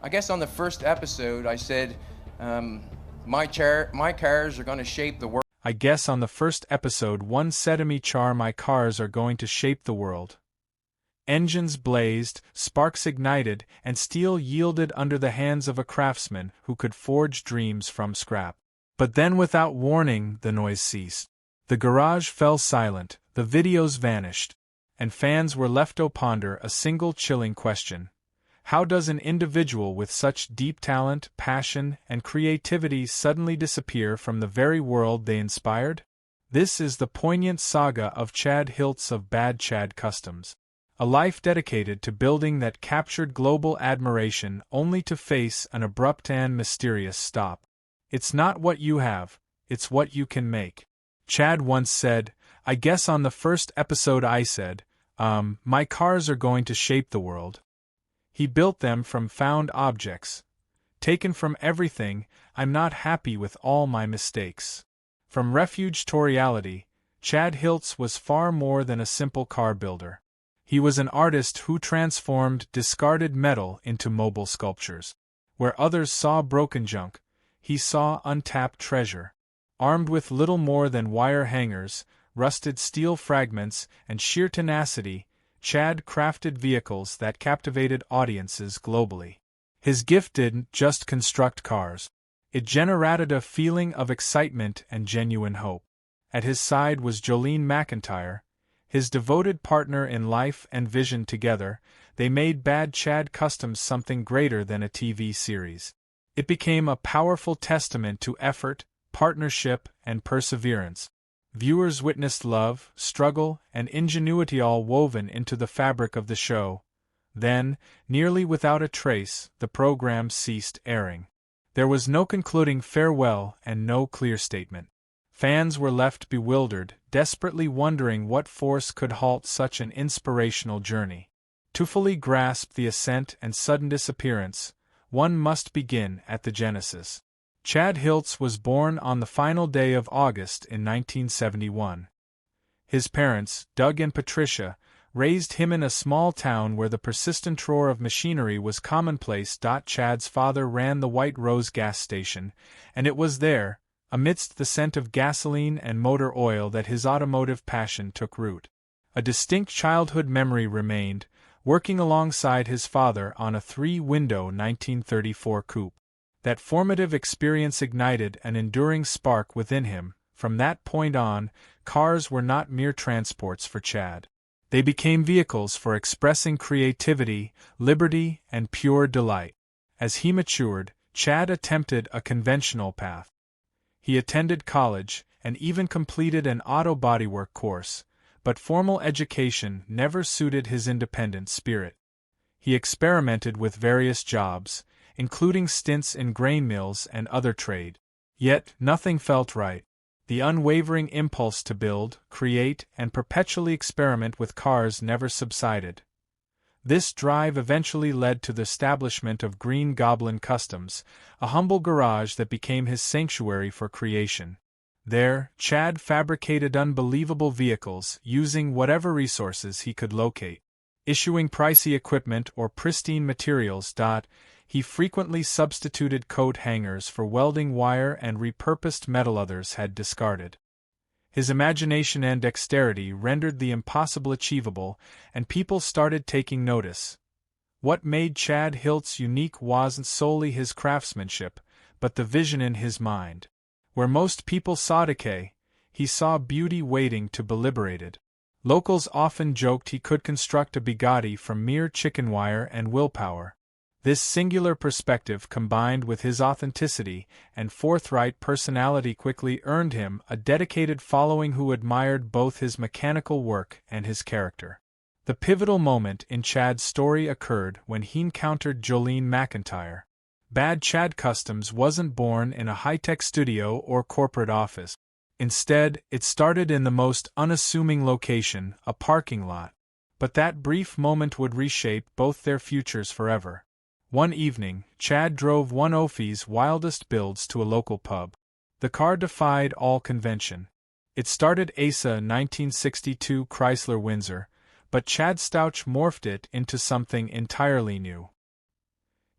I guess on the first episode, I said, my cars are going to shape the world. I guess on the first episode one said to me, Char, my cars are going to shape the world. Engines blazed, sparks ignited, and steel yielded under the hands of a craftsman who could forge dreams from scrap. But then without warning, the noise ceased. The garage fell silent, the videos vanished, and fans were left to ponder a single chilling question. How does an individual with such deep talent, passion, and creativity suddenly disappear from the very world they inspired? This is the poignant saga of Chad Hiltz of Bad Chad Customs. A life dedicated to building that captured global admiration only to face an abrupt and mysterious stop. It's not what you have, it's what you can make. Chad once said, I guess on the first episode I said, my cars are going to shape the world. He built them from found objects. Taken from everything, I'm not happy with all my mistakes. From refuge to reality, Chad Hiltz was far more than a simple car builder. He was an artist who transformed discarded metal into mobile sculptures. Where others saw broken junk, he saw untapped treasure. Armed with little more than wire hangers, rusted steel fragments, and sheer tenacity, Chad crafted vehicles that captivated audiences globally. His gift didn't just construct cars. It generated a feeling of excitement and genuine hope. At his side was Jolene McIntyre, his devoted partner in life and vision. Together, they made Bad Chad Customs something greater than a TV series. It became a powerful testament to effort, partnership, and perseverance. Viewers witnessed love, struggle, and ingenuity all woven into the fabric of the show. Then, nearly without a trace, the program ceased airing. There was no concluding farewell and no clear statement. Fans were left bewildered, desperately wondering what force could halt such an inspirational journey. To fully grasp the ascent and sudden disappearance, one must begin at the genesis. Chad Hiltz was born on the final day of August in 1971. His parents, Doug and Patricia, raised him in a small town where the persistent roar of machinery was commonplace. Chad's father ran the White Rose gas station, and it was there, amidst the scent of gasoline and motor oil, that his automotive passion took root. A distinct childhood memory remained, working alongside his father on a 3-window 1934 coupe. That formative experience ignited an enduring spark within him. From that point on, cars were not mere transports for Chad. They became vehicles for expressing creativity, liberty, and pure delight. As he matured, Chad attempted a conventional path. He attended college and even completed an auto bodywork course, but formal education never suited his independent spirit. He experimented with various jobs, including stints in grain mills and other trade. Yet, nothing felt right. The unwavering impulse to build, create, and perpetually experiment with cars never subsided. This drive eventually led to the establishment of Green Goblin Customs, a humble garage that became his sanctuary for creation. There, Chad fabricated unbelievable vehicles using whatever resources he could locate. Issuing pricey equipment or pristine materials. He frequently substituted coat hangers for welding wire and repurposed metal others had discarded. His imagination and dexterity rendered the impossible achievable, and people started taking notice. What made Chad Hiltz unique wasn't solely his craftsmanship, but the vision in his mind. Where most people saw decay, he saw beauty waiting to be liberated. Locals often joked he could construct a Bugatti from mere chicken wire and willpower. This singular perspective, combined with his authenticity and forthright personality, quickly earned him a dedicated following who admired both his mechanical work and his character. The pivotal moment in Chad's story occurred when he encountered Jolene McIntyre. Bad Chad Customs wasn't born in a high-tech studio or corporate office. Instead, it started in the most unassuming location, a parking lot. But that brief moment would reshape both their futures forever. One evening, Chad drove one of Opie's wildest builds to a local pub. The car defied all convention. It started Asa 1962 Chrysler Windsor, but Chad Stouch morphed it into something entirely new.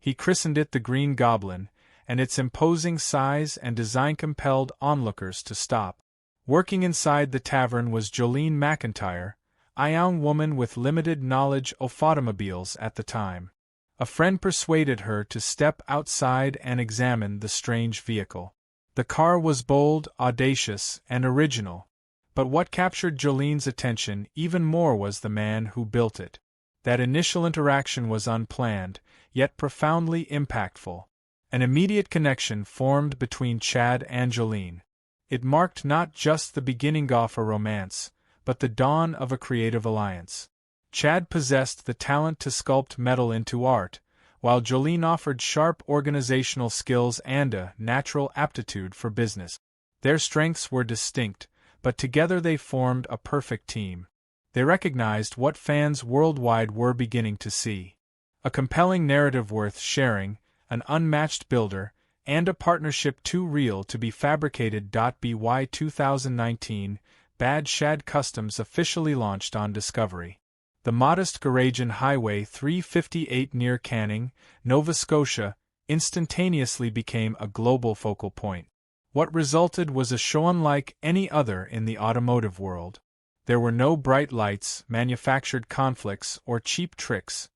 He christened it the Green Goblin, and its imposing size and design compelled onlookers to stop. Working inside the tavern was Jolene McIntyre, a young woman with limited knowledge of automobiles at the time. A friend persuaded her to step outside and examine the strange vehicle. The car was bold, audacious, and original, but what captured Jolene's attention even more was the man who built it. That initial interaction was unplanned, yet profoundly impactful. An immediate connection formed between Chad and Jolene. It marked not just the beginning of a romance, but the dawn of a creative alliance. Chad possessed the talent to sculpt metal into art, while Jolene offered sharp organizational skills and a natural aptitude for business. Their strengths were distinct, but together they formed a perfect team. They recognized what fans worldwide were beginning to see: a compelling narrative worth sharing, an unmatched builder, and a partnership too real to be fabricated. By 2019, Bad Chad Customs officially launched on Discovery. The modest garage in Highway 358 near Canning, Nova Scotia, instantaneously became a global focal point. What resulted was a show unlike any other in the automotive world. There were no bright lights, manufactured conflicts, or cheap tricks.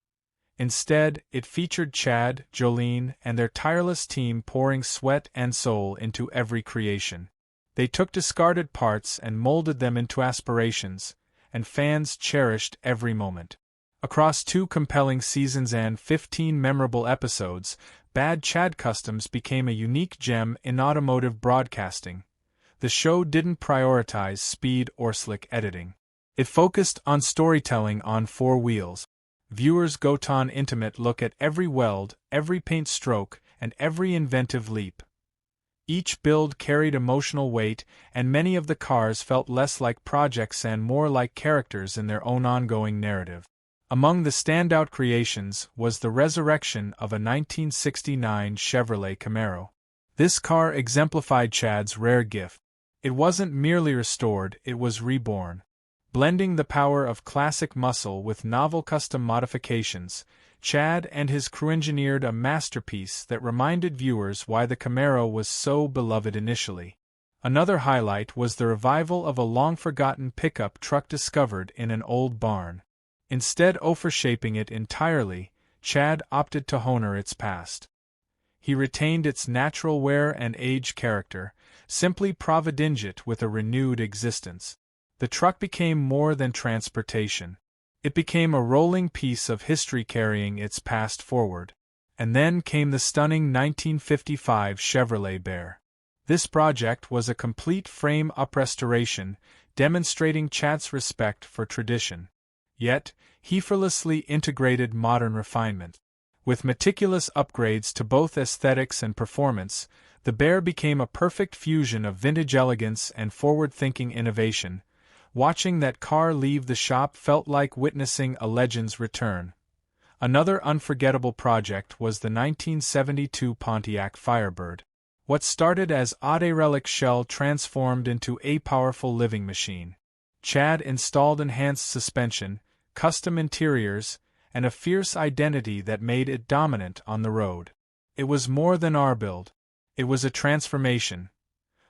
Instead, it featured Chad, Jolene, and their tireless team pouring sweat and soul into every creation. They took discarded parts and molded them into aspirations, and fans cherished every moment. Across 2 compelling seasons and 15 memorable episodes, Bad Chad Customs became a unique gem in automotive broadcasting. The show didn't prioritize speed or slick editing. It focused on storytelling on 4 wheels. Viewers got an intimate look at every weld, every paint stroke, and every inventive leap. Each build carried emotional weight, and many of the cars felt less like projects and more like characters in their own ongoing narrative. Among the standout creations was the resurrection of a 1969 Chevrolet Camaro. This car exemplified Chad's rare gift. It wasn't merely restored, it was reborn. Blending the power of classic muscle with novel custom modifications, Chad and his crew engineered a masterpiece that reminded viewers why the Camaro was so beloved initially. Another highlight was the revival of a long-forgotten pickup truck discovered in an old barn. Instead of reshaping it entirely, Chad opted to honor its past. He retained its natural wear and age character, simply providing it with a renewed existence. The truck became more than transportation. It became a rolling piece of history carrying its past forward. And then came the stunning 1955 Chevrolet Bear. This project was a complete frame-up restoration, demonstrating Chad's respect for tradition. Yet, he effortlessly integrated modern refinement. With meticulous upgrades to both aesthetics and performance, the Bear became a perfect fusion of vintage elegance and forward-thinking innovation. Watching that car leave the shop felt like witnessing a legend's return. Another unforgettable project was the 1972 Pontiac Firebird. What started as a relic shell transformed into a powerful living machine. Chad installed enhanced suspension, custom interiors, and a fierce identity that made it dominant on the road. It was more than our build. It was a transformation.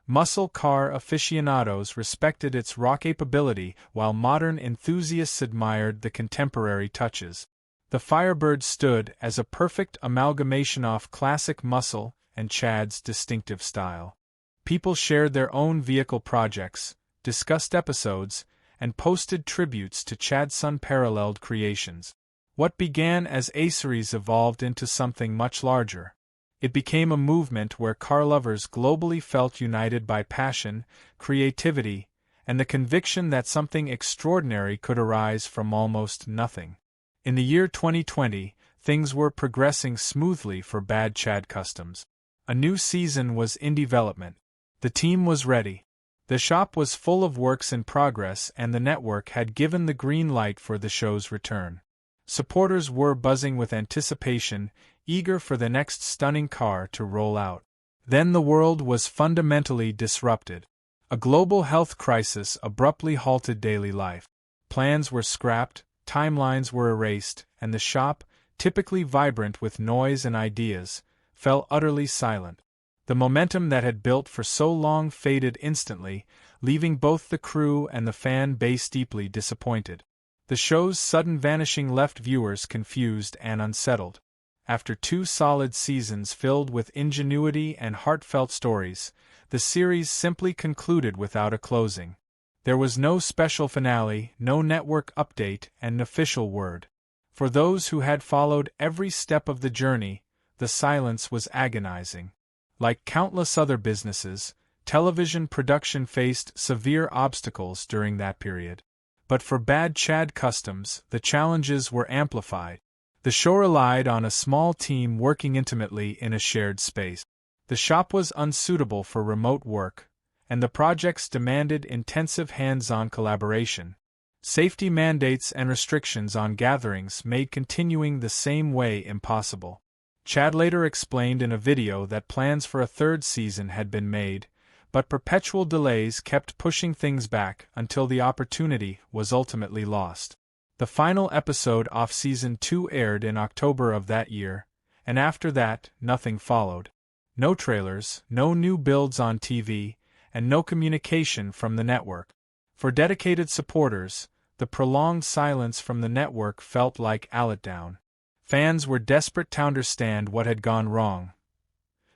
Muscle car aficionados respected its raw capability, while modern enthusiasts admired the contemporary touches. The Firebird stood as a perfect amalgamation of classic muscle and Chad's distinctive style. People shared their own vehicle projects, discussed episodes, and posted tributes to Chad's unparalleled creations. What began as a series evolved into something much larger. It became a movement where car lovers globally felt united by passion, creativity, and the conviction that something extraordinary could arise from almost nothing. In the year 2020, things were progressing smoothly for Bad Chad Customs. A new season was in development. The team was ready. The shop was full of works in progress, and the network had given the green light for the show's return. Supporters were buzzing with anticipation, eager for the next stunning car to roll out. Then the world was fundamentally disrupted. A global health crisis abruptly halted daily life. Plans were scrapped, timelines were erased, and the shop, typically vibrant with noise and ideas, fell utterly silent. The momentum that had built for so long faded instantly, leaving both the crew and the fan base deeply disappointed. The show's sudden vanishing left viewers confused and unsettled. After 2 solid seasons filled with ingenuity and heartfelt stories, the series simply concluded without a closing. There was no special finale, no network update, and an official word. For those who had followed every step of the journey, the silence was agonizing. Like countless other businesses, television production faced severe obstacles during that period. But for Bad Chad Customs, the challenges were amplified. The show relied on a small team working intimately in a shared space. The shop was unsuitable for remote work, and the projects demanded intensive hands-on collaboration. Safety mandates and restrictions on gatherings made continuing the same way impossible. Chad later explained in a video that plans for a 3rd season had been made, but perpetual delays kept pushing things back until the opportunity was ultimately lost. The final episode off Season 2 aired in October of that year, and after that, nothing followed. No trailers, no new builds on TV, and no communication from the network. For dedicated supporters, the prolonged silence from the network felt like a letdown. Fans were desperate to understand what had gone wrong.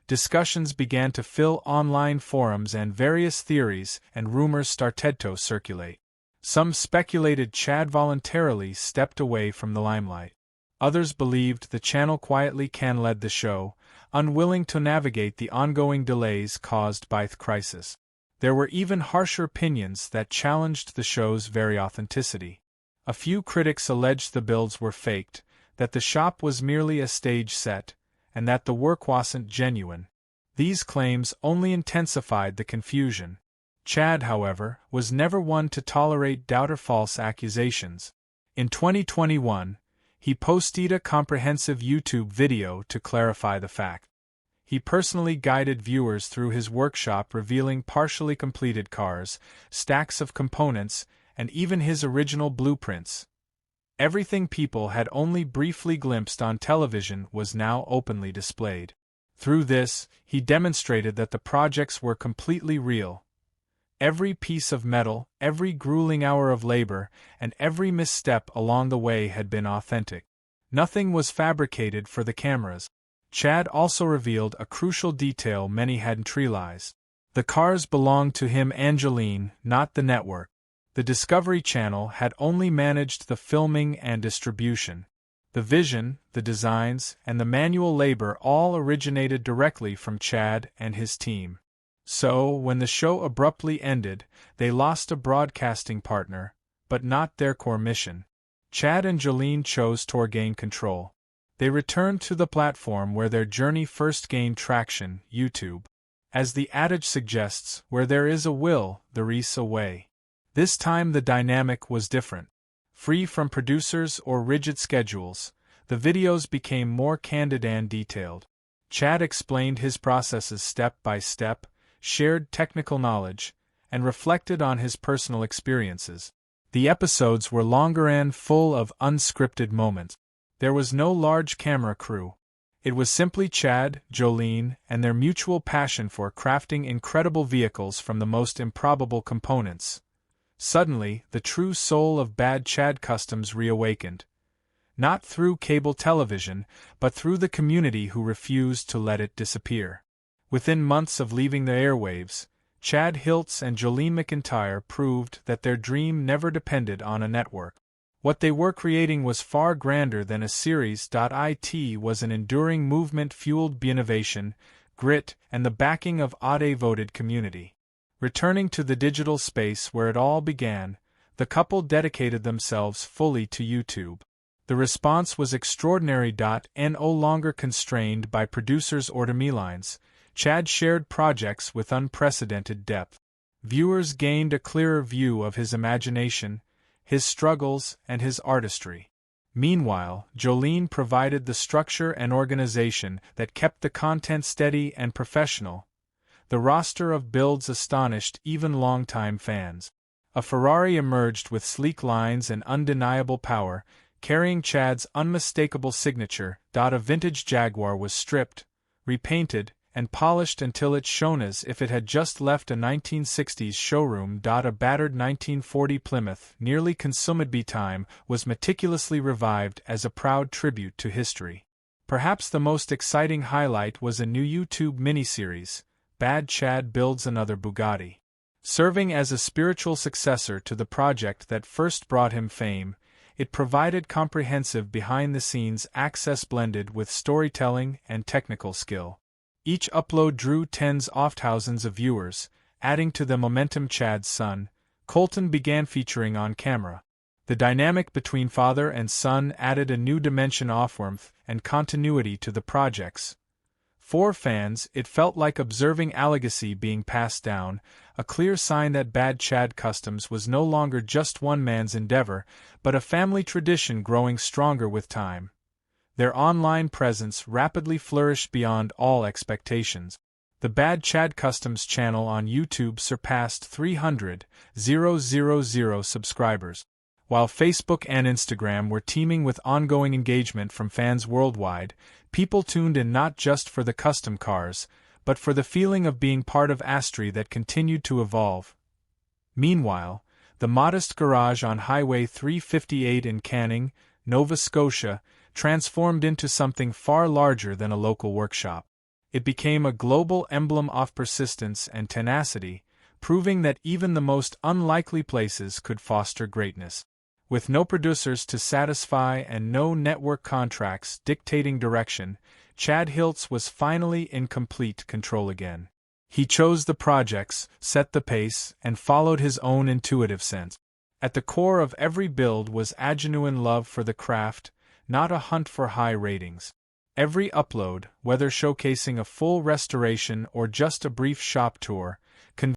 Discussions began to fill online forums and various theories and rumors started to circulate. Some speculated Chad voluntarily stepped away from the limelight. Others believed the channel quietly can-led the show, unwilling to navigate the ongoing delays caused by the crisis. There were even harsher opinions that challenged the show's very authenticity. A few critics alleged the builds were faked, that the shop was merely a stage set, and that the work wasn't genuine. These claims only intensified the confusion. Chad, however, was never one to tolerate doubt or false accusations. In 2021, he posted a comprehensive YouTube video to clarify the fact. He personally guided viewers through his workshop, revealing partially completed cars, stacks of components, and even his original blueprints. Everything people had only briefly glimpsed on television was now openly displayed. Through this, he demonstrated that the projects were completely real. Every piece of metal, every grueling hour of labor, and every misstep along the way had been authentic. Nothing was fabricated for the cameras. Chad also revealed a crucial detail many hadn't realized. The cars belonged to him and Jolene, not the network. The Discovery Channel had only managed the filming and distribution. The vision, the designs, and the manual labor all originated directly from Chad and his team. So, when the show abruptly ended, they lost a broadcasting partner, but not their core mission. Chad and Jolene chose to regain control. They returned to the platform where their journey first gained traction, YouTube. As the adage suggests, where there is a will, there is a way. This time the dynamic was different. Free from producers or rigid schedules, the videos became more candid and detailed. Chad explained his processes step by step, shared technical knowledge, and reflected on his personal experiences. The episodes were longer and full of unscripted moments. There was no large camera crew. It was simply Chad, Jolene, and their mutual passion for crafting incredible vehicles from the most improbable components. Suddenly, the true soul of Bad Chad Customs reawakened. Not through cable television, but through the community who refused to let it disappear. Within months of leaving the airwaves, Chad Hiltz and Jolene McIntyre proved that their dream never depended on a network. What they were creating was far grander than a series. It was an enduring movement fueled by innovation, grit, and the backing of a devoted community. Returning to the digital space where it all began, the couple dedicated themselves fully to YouTube. The response was extraordinary. No longer constrained by producers or timelines, Chad shared projects with unprecedented depth. Viewers gained a clearer view of his imagination, his struggles, and his artistry. Meanwhile, Jolene provided the structure and organization that kept the content steady and professional. The roster of builds astonished even longtime fans. A Ferrari emerged with sleek lines and undeniable power, carrying Chad's unmistakable signature. A vintage Jaguar was stripped, repainted, and polished until it shone as if it had just left a 1960s showroom. A battered 1940 Plymouth, nearly consumed by time, was meticulously revived as a proud tribute to history. Perhaps the most exciting highlight was a new YouTube miniseries, Bad Chad Builds Another Bugatti. Serving as a spiritual successor to the project that first brought him fame, it provided comprehensive behind-the-scenes access blended with storytelling and technical skill. Each upload drew tens of thousands of viewers, adding to the momentum. Chad's son, Colton, began featuring on camera. The dynamic between father and son added a new dimension of warmth and continuity to the projects. For fans, it felt like observing a legacy being passed down, a clear sign that Bad Chad Customs was no longer just one man's endeavor, but a family tradition growing stronger with time. Their online presence rapidly flourished beyond all expectations. The Bad Chad Customs channel on YouTube surpassed 300,000 subscribers. While Facebook and Instagram were teeming with ongoing engagement from fans worldwide, people tuned in not just for the custom cars, but for the feeling of being part of history that continued to evolve. Meanwhile, the modest garage on Highway 358 in Canning, Nova Scotia, transformed into something far larger than a local workshop. It became a global emblem of persistence and tenacity, proving that even the most unlikely places could foster greatness. With no producers to satisfy and no network contracts dictating direction, Chad Hiltz was finally in complete control again. He chose the projects, set the pace, and followed his own intuitive sense. At the core of every build was a genuine love for the craft, not a hunt for high ratings. Every upload, whether showcasing a full restoration or just a brief shop tour,